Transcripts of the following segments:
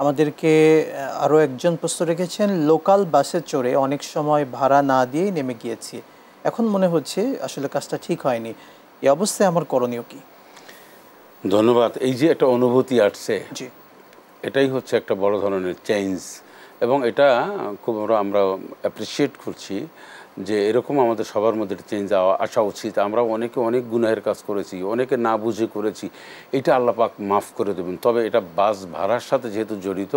আমাদেরকে আরও একজন প্রশ্ন রেখেছেন, লোকাল বাসে চড়ে অনেক সময় ভাড়া না দিয়েই নেমে গিয়েছি, এখন মনে হচ্ছে আসলে কাজটা ঠিক হয়নি, এই অবস্থায় আমার করণীয় কি? ধন্যবাদ। এই যে একটা অনুভূতি আসছে, জি, এটাই হচ্ছে একটা বড় ধরনের চেঞ্জ, এবং এটা খুব আমরা অ্যাপ্রিসিয়েট করছি যে এরকম আমাদের সবার মধ্যে চেঞ্জ আসা উচিত। আমরা অনেকে অনেক গুনাহের কাজ করেছি, অনেকে না বুঝে করেছি, এটা আল্লাহ পাক মাফ করে দেবেন। তবে এটা বাস ভাড়ার সাথে যেহেতু জড়িত,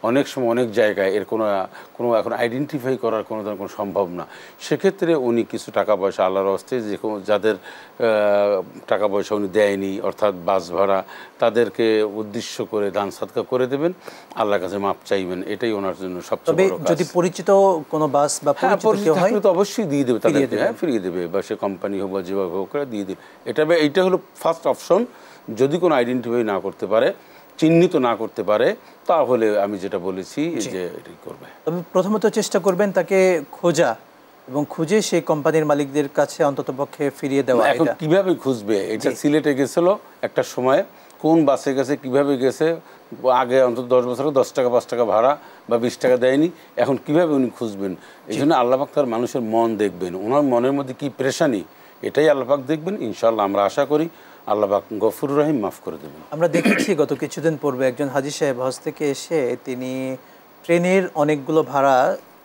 অনেক সময় অনেক জায়গায় এর কোনো এখন আইডেন্টিফাই করার কোনো ধরনের কোনো সম্ভব না। সেক্ষেত্রে উনি কিছু টাকা পয়সা আল্লাহর হস্তে যে যাদের টাকা পয়সা উনি দেয়নি, অর্থাৎ বাস ভাড়া, তাদেরকে উদ্দেশ্য করে দান সাদকা করে দেবেন, আল্লাহর কাছে মাপ চাইবেন, এটাই ওনার জন্য সবচেয়ে বড় কাজ। যদি পরিচিত কোনো বাস বা পরিচিত হয় তো অবশ্যই দিয়ে দেবে তাদেরকে, ফিরিয়ে দেবে, বা সে কোম্পানি হোক বা যেভাবে হোক করে দিয়ে দেবে। এইটা হলো ফার্স্ট অপশন। যদি কোনো আইডেন্টিফাই না করতে পারে, চিহ্নিত না করতে পারে, তাহলে আমি যেটা বলেছি যে এটাই করবে। তবে প্রথমত চেষ্টা করবেন তাকে খোঁজা, এবং খুঁজে সেই কোম্পানির মালিকদের কাছে অন্ততপক্ষে ফিরিয়ে দেওয়া। এখন কিভাবে খুঁজবে? এটা সিলেটে গেছিল একটা সময়, কোন বাসে গেছে, কিভাবে গেছে, আগে অন্তত 10 বছর 10 টাকা 5 টাকা ভাড়া বা 20 টাকা দেয়নি, এখন কিভাবে উনি খুঁজবেন? এই জন্য আল্লাহ পাক তার মানুষের মন দেখবেন, ওনার মনের মধ্যে কি পেরেশানি, এটাই আল্লাহ পাক দেখবেন। ইনশাআল্লাহ আমরা আশা করি আল্লাহ পাক গফুর রহিম মাফ করে দেবেন। আমরা দেখেছি গত কিছুদিন পূর্বে একজন হাজী সাহেব হজ থেকে এসে তিনি ট্রেনের অনেকগুলো ভাড়া,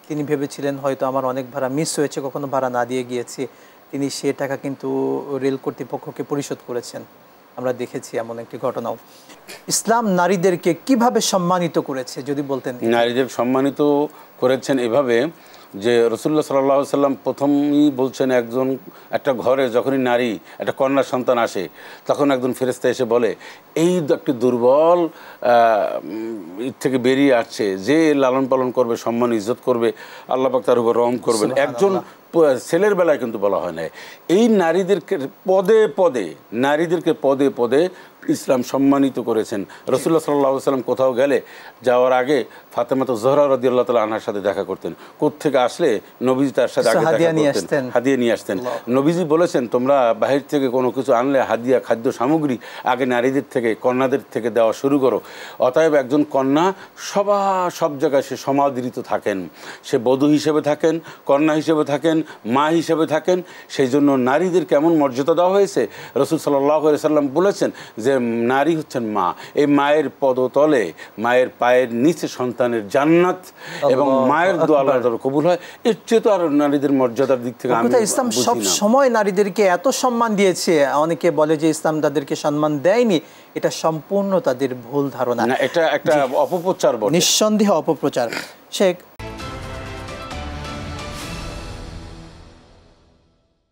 তিনি ভেবেছিলেন হয়তো আমার অনেক ভাড়া মিস হয়েছে, কখনো ভাড়া না দিয়ে গিয়েছি, তিনি সে টাকা কিন্তু রেল কর্তৃপক্ষকে পরিশোধ করেছেন। আমরা দেখেছি এমন একটি ঘটনাও। ইসলাম নারীদেরকে কিভাবে সম্মানিত করেছে যদি বলতেন। নারীদের সম্মানিত করেছেন এভাবে যে রাসূলুল্লাহ সাল্লাল্লাহু আলাইহি সাল্লাম প্রথমেই বলছেন, একটা ঘরে যখনই নারী, একটা কন্যা সন্তান আসে, তখন একজন ফেরেশতা এসে বলে, এই একটি দুর্বল থেকে বেরিয়ে আসছে, যে লালন পালন করবে, সম্মান ইজ্জত করবে, আল্লাহ পাক তার উপর রহম করবেন। একজন ছেলের বেলায় কিন্তু বলা হয় না। এই নারীদেরকে পদে পদে ইসলাম সম্মানিত করেছেন। রাসূলুল্লাহ সাল্লাল্লাহু আলাইহি সাল্লাম কোথাও গেলে যাওয়ার আগে ফাতেমা যোহরা রাদিয়াল্লাহু তাআলা আনহার সাথে দেখা করতেন। কোত্থেকে আসলে নবীজি তার সাথে আগে দেখা করতেন, হাদিয়া নিয়ে আসতেন। নবীজি বলেছেন, তোমরা বাহির থেকে কোনো কিছু আনলে হাদিয়া, খাদ্য সামগ্রী আগে নারীদের থেকে, কন্যাদের থেকে দেওয়া শুরু করো। অতএব একজন কন্যা সব জায়গায় সে সমাদৃত থাকেন, সে বধূ হিসেবে থাকেন, কন্যা হিসেবে থাকেন, মা হিসেবে থাকেন। সেই জন্য নারীদের কেমন মর্যাদা দেওয়া হয়েছে, রাসূল সাল্লাল্লাহু আলাইহি সাল্লাম বলেছেন যে নারী হচ্ছেন মা, এই মায়ের পদতলে, মায়ের পায়ের নিচে সন্তানের জান্নাত, এবং মায়ের দোয়া আল্লাহর কবুল হয়। এর চেয়ে তো আর নারীদের মর্যাদার দিক থেকে ইসলাম সব সময় নারীদেরকে এত সম্মান দিয়েছে। অনেকে বলে যে ইসলাম তাদেরকে সম্মান দেয়নি, এটা সম্পূর্ণ তাদের ভুল ধারণা, এটা একটা অপপ্রচার, নিঃসন্দেহে অপপ্রচার। শেখ